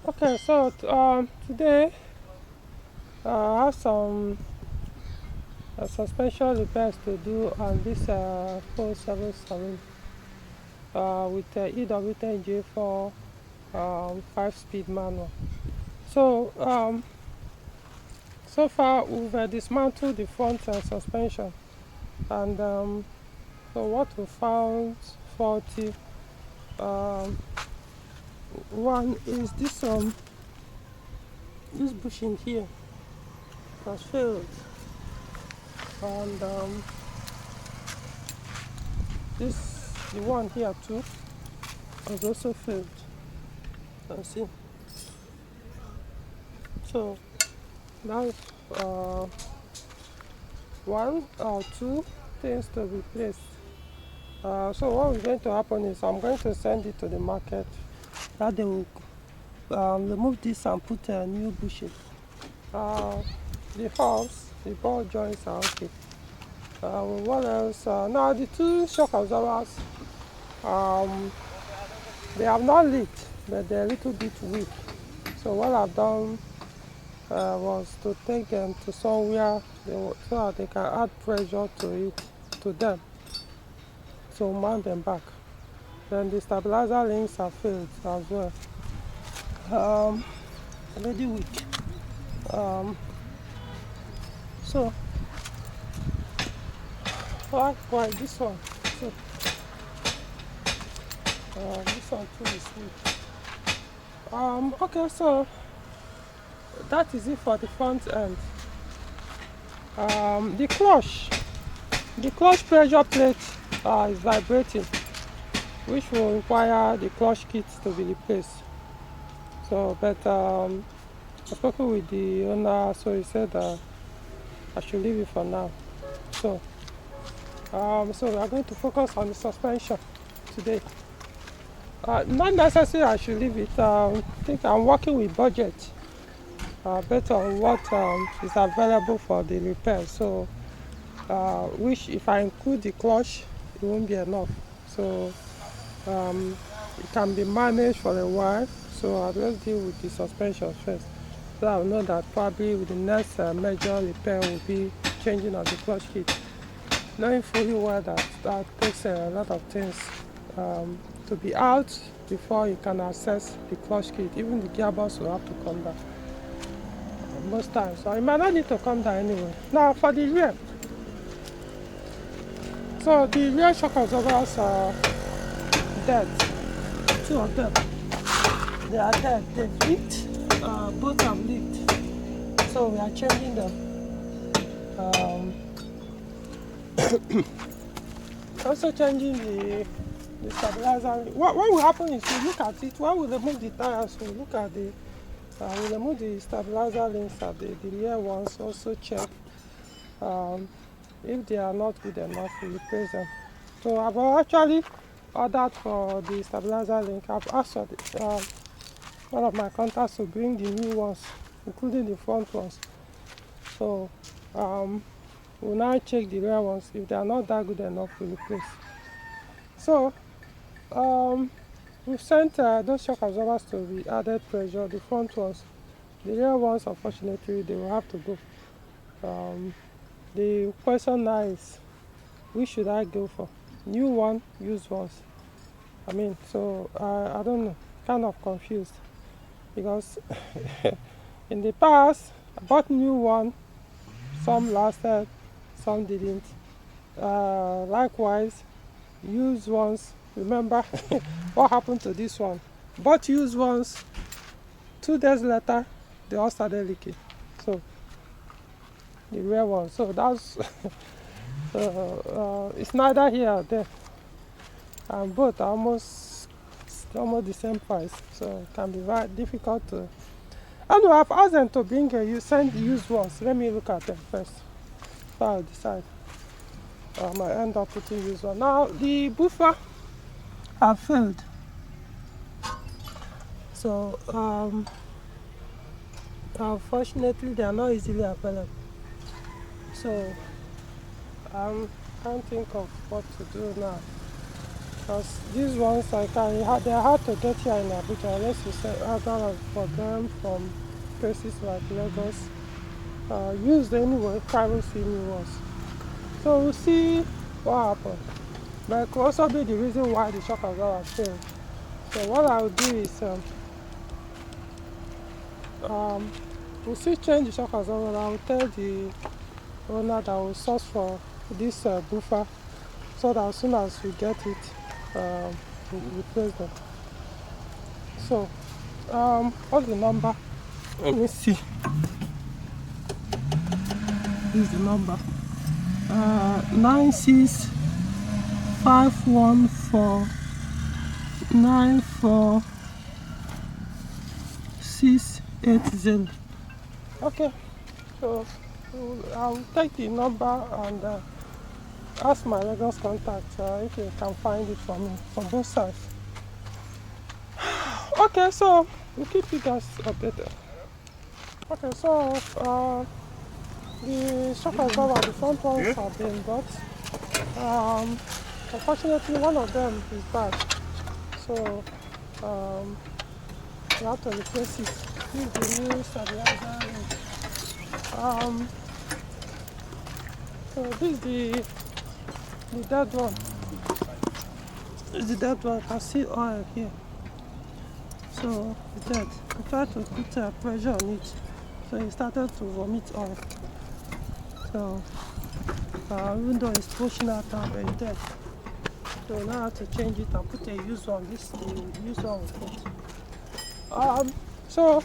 Okay, so today I have some suspension repairs to do on this full service saloon with EW10J4 5-speed manual. So so far we've dismantled the front suspension, and so what we found faulty, um, one is this bushing here has failed, and the one here too has also failed. See, so that's one or two things to replace. So what is going to happen is I'm going to send it to the market that they will remove this and put a new bushing. The hubs, the ball joints are okay. What else? Now the two shock absorbers, um, they have not leaked, but they're a little bit weak. So what I've done was to take them to somewhere so that they can add pressure to them, to mount them back. Then the stabilizer links have failed as well. Already weak. So likewise this one. So this one too is weak. Okay, so that is it for the front end. The clutch pressure plate is vibrating, which will require the clutch kit to be replaced. So, but I spoke with the owner, so he said I should leave it for now. So, so we are going to focus on the suspension today. Not necessarily I should leave it. I think I'm working with budget, based on what is available for the repair. So, which if I include the clutch, it won't be enough. So, it can be managed for a while. So I'll just deal with the suspension first. So I'll know that probably with the next major repair will be changing of the clutch kit. Knowing fully well that takes a lot of things to be out before you can access the clutch kit. Even the gearbox will have to come down most times. So it might not need to come down anyway. Now for the rear. So the rear shock absorbers are dead. Two of them. They are dead. They've leaked. Both have leaked. So we are changing them. Also changing the stabilizer. What will happen is you look at it. When we remove the tires, we look at the we remove the stabilizer links at the rear ones. Also check if they are not good enough, we replace them. So I've actually ordered for the stabilizer link. I've asked one of my contacts to bring the new ones, including the front ones. So we'll now check the rear ones. If they are not that good enough, we'll replace. So we've sent those shock absorbers to be added pressure, the front ones. The rear ones, unfortunately, they will have to go. The question now is, which should I go for? New one, used ones? I mean, so I don't know, kind of confused. Because in the past, I bought new one, some lasted, some didn't. Likewise, used ones, remember what happened to this one? Bought used ones, 2 days later, they all started leaking. So, the rear one, so that's, it's neither here or there. And both are almost the same price, so it can be very difficult to. Anyway, I've asked them to bring send used ones. Let me look at them first, so I'll decide. I might end up putting used one. Now the buffer have failed, so unfortunately they are not easily available. So I can't think of what to do now. because these ones they're hard to get here in Abuja unless you order for them from places like Lagos. Used anyway, private new ones. So we'll see what happens. But it could also be the reason why the shock absorber failed. So what I'll do is we'll see change the shock absorber. I'll tell the owner that will source for this buffer, so that as soon as we get it, we'll replace them. So what's the number? Let me see. This is the number. 96514946080. Okay, so I'll take the number and ask my Lagos contact if they can find it for me from both sides. Okay, so we'll keep you guys updated. Okay, so the shock absorber, the front ones have been bought. Unfortunately, one of them is bad, so we have to replace it. This is the new stabilizer. So this is the dead one. This is the dead one. I see oil here. So it's dead. I tried to put pressure on it, so it started to vomit oil. So even though it's pushing out now, but it's dead. So now I have to change it and put a used one. This is the used one we put. So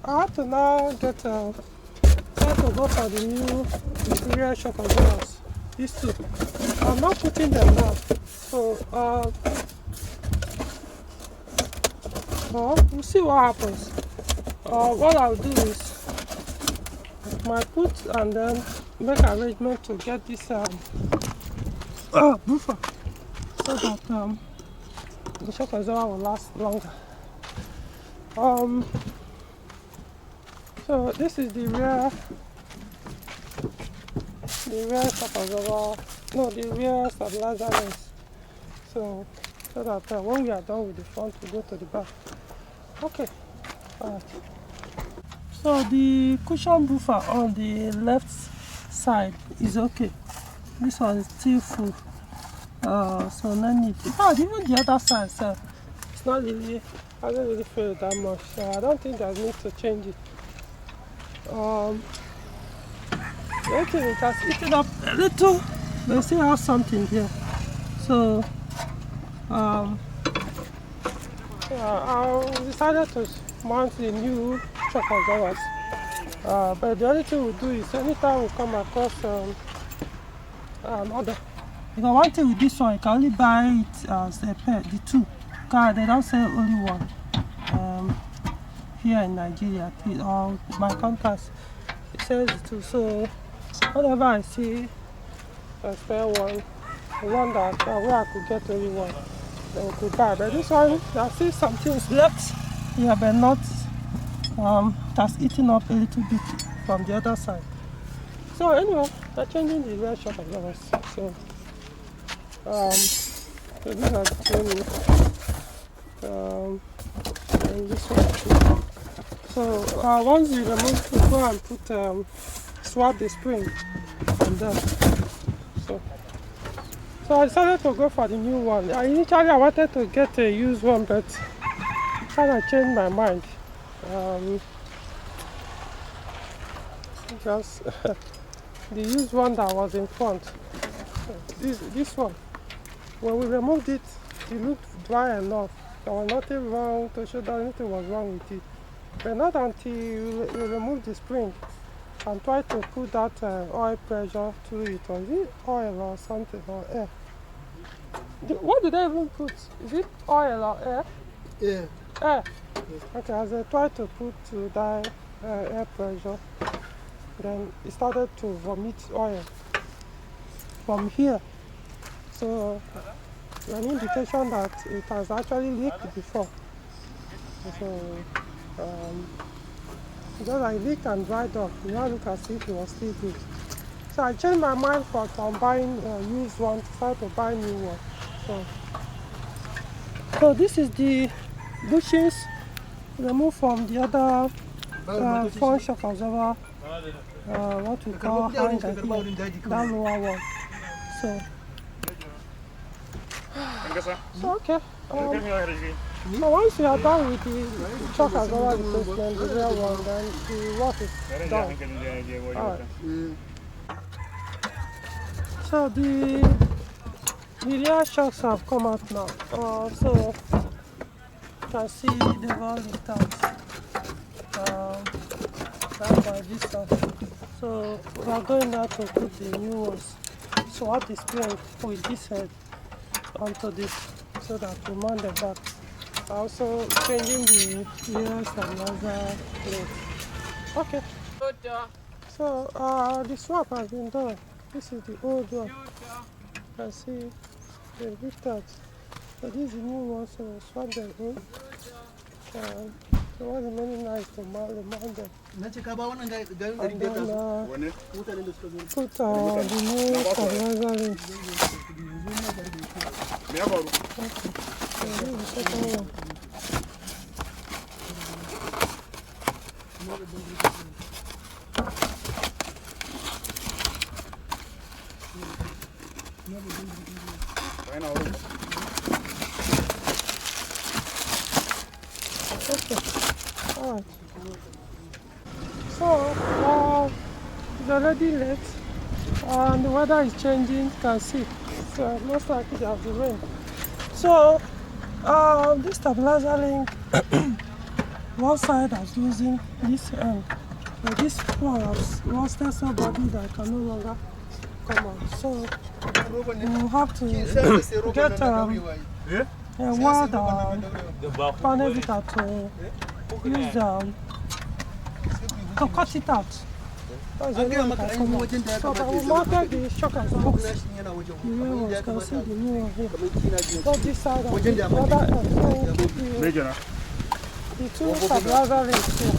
I have to now try to go for the new rear shock absorbers. These two. I'm not putting them now. So we'll see what happens. What I'll do is I put and then make arrangement to get this buffer, so that the shock absorber will last longer. So this is the rear shock absorber, no, the rear stabilizer lens. So that when we are done with the front, we go to the back. Okay, alright. So the cushion buffer on the left side is okay. This one is still full. So no need. In fact, even the other side, so it's not really, I don't really feel that much. So I don't think there's need to change it. The only thing, it has eaten up a little, but you still have something here. So I decided to mount the new shock absorbers. But the only thing we do is anytime we come across another, because one thing with this one, you can only buy it as a pair, the two. Because they don't sell only one here in Nigeria. Or my contacts, it sells the two. So whenever I see a spare one, the one that where I could get only one, then we could buy. But this one, I see some things left here, but not. That's eaten up a little bit from the other side. So anyway, they're changing the rear shock absorbers. So these are the two. And this one too. So once you remove, you go and put swap the spring on them. So I decided to go for the new one. Initially I wanted to get a used one, but I kind of changed my mind. Because the used one that was in front, this one, when we removed it, it looked dry enough. There was nothing wrong to show that anything was wrong with it. But not until you remove the spring and try to put that oil pressure through it, or is it oil or something, or air? What did I even put? Is it oil or air? Yeah. Air. Okay, as I tried to put to that air pressure, then it started to vomit oil from here. So an indication that it has actually leaked before. So because I leaked and dried up, now look as if it was still good. So I changed my mind from buying used one to try to buy new one. So So this is the bushings removed from the other front shock absorber, what we call hanger here, that lower one. So okay. So once you are done with the shock absorber replacement, the rear one, then the work is done. Alright. So the rear shocks have come out now. So you can see they've all leaked out. That's by this side. So we are going now to put the new ones. So what is playing with this head onto this so that we mount the back. Also changing the rear stabilizer plate. Okay. So the swap has been done. This is the old one. You can see the lift out. So this is the new one, so we'll swap them in. So what's remaining now is to mount them. And then put the new stabilizer in. So this is the second one. Okay. Alright. So it's already late and the weather is changing, you can see. So most likely there will be rain. So this stabilizer link, one side is losing this end. But this one has lost so badly that I can no longer come out. So we have to get a wire panel beater to use to cut it out. That's the only way it can come out. So but we mounted the shock absorbers. The rear ones, you can see the new one here. Both this side and the other end. So we'll keep the two stabilizer links here.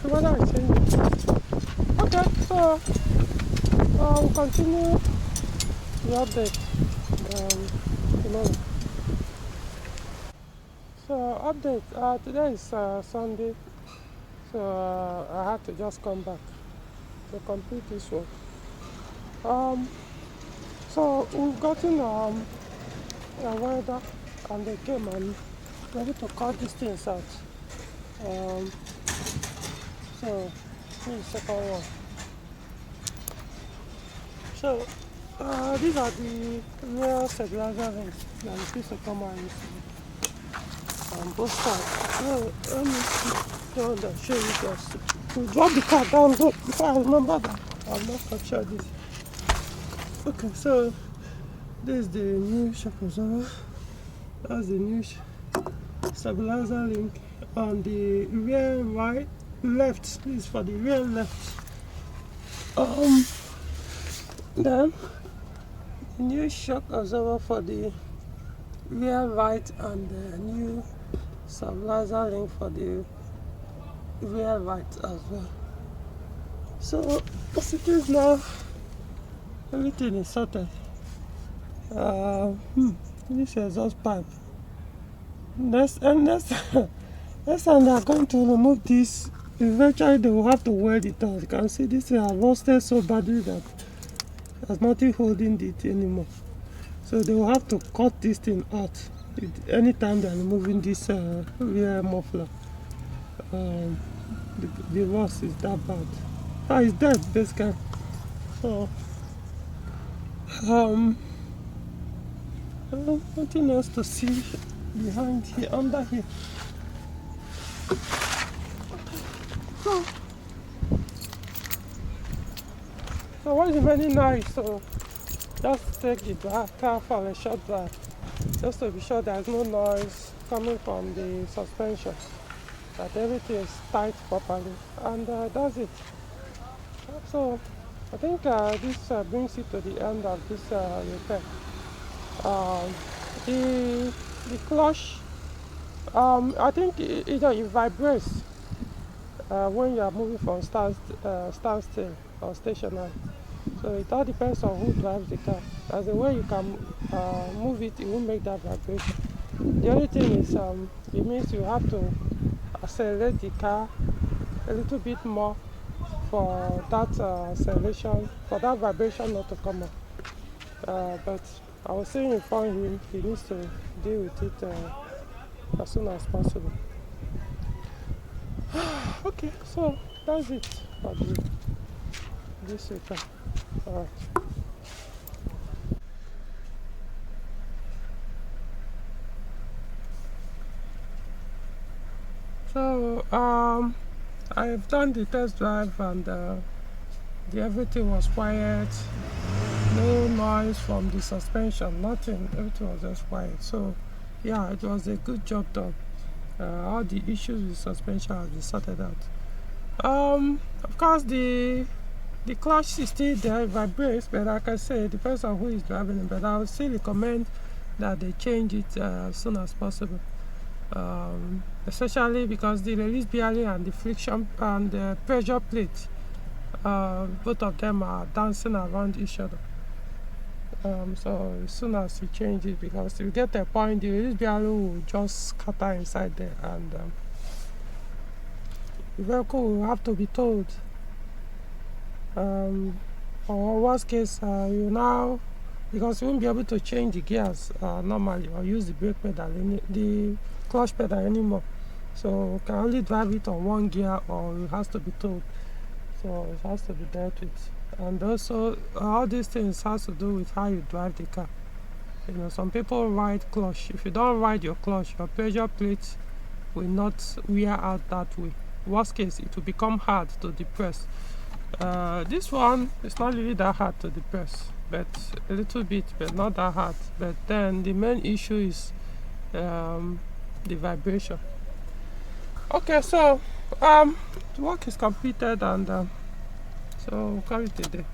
Weather is changing. Okay, so we'll continue the update tomorrow. So update, today is Sunday, so I had to just come back to complete this work. So we've gotten a welder and they came and ready to cut these things out. So this is the second one. So these are the rear stabilizer rings that we used to come out on both sides. So let me see and show you guys. We drop the car down before I remember that I've not captured this. Okay, so this is the new shock absorber. That's the new stabilizer link on the rear right left. This is for the rear left. Then the new shock absorber for the rear right and the new stabilizer link for the rear right as well. So as it is now, everything is sorted. This exhaust pipe. Next time they are going to remove this. Eventually they will have to weld it out. You can see this thing has rusted so badly that there's nothing holding it anymore. So they will have to cut this thing out anytime they are removing this rear muffler. The rust is that bad. It's dead basically. So nothing else to see behind here, under here. So what is very nice, so just take the car for a short drive, just to be sure there's no noise coming from the suspension, that everything is tight properly, and that's it. So I think this brings it to the end of this repair. The clutch, I think it vibrates. when you are moving from standstill or stationary. So it all depends on who drives the car. As in when you can move it, it won't make that vibration. The only thing is it means you have to accelerate the car a little bit more for that acceleration, for that vibration not to come up. But I was saying inform him he needs to deal with it as soon as possible. Okay, so that's it for this week. Alright. So I've done the test drive and everything was quiet. No noise from the suspension, nothing. Everything was just quiet. So yeah, it was a good job done. All the issues with suspension have been sorted out. Of course, the clutch is still there, it vibrates, but like I say, it depends on who is driving it. But I would still recommend that they change it as soon as possible. Especially because the release bearing and the friction and the pressure plate, both of them are dancing around each other. So as soon as you change it, because you get a point, the release bearing will just scatter inside there, and the vehicle will have to be towed. Or worst case, you now, because you won't be able to change the gears normally or use the brake pedal, the clutch pedal anymore. So you can only drive it on one gear, or it has to be towed. So it has to be dealt with. And also, all these things has to do with how you drive the car. You know, some people ride clutch. If you don't ride your clutch, your pressure plate will not wear out that way. Worst case, it will become hard to depress. This one is not really that hard to depress, but a little bit, but not that hard. But then the main issue is the vibration. Okay, so the work is completed, and so we'll call it a day.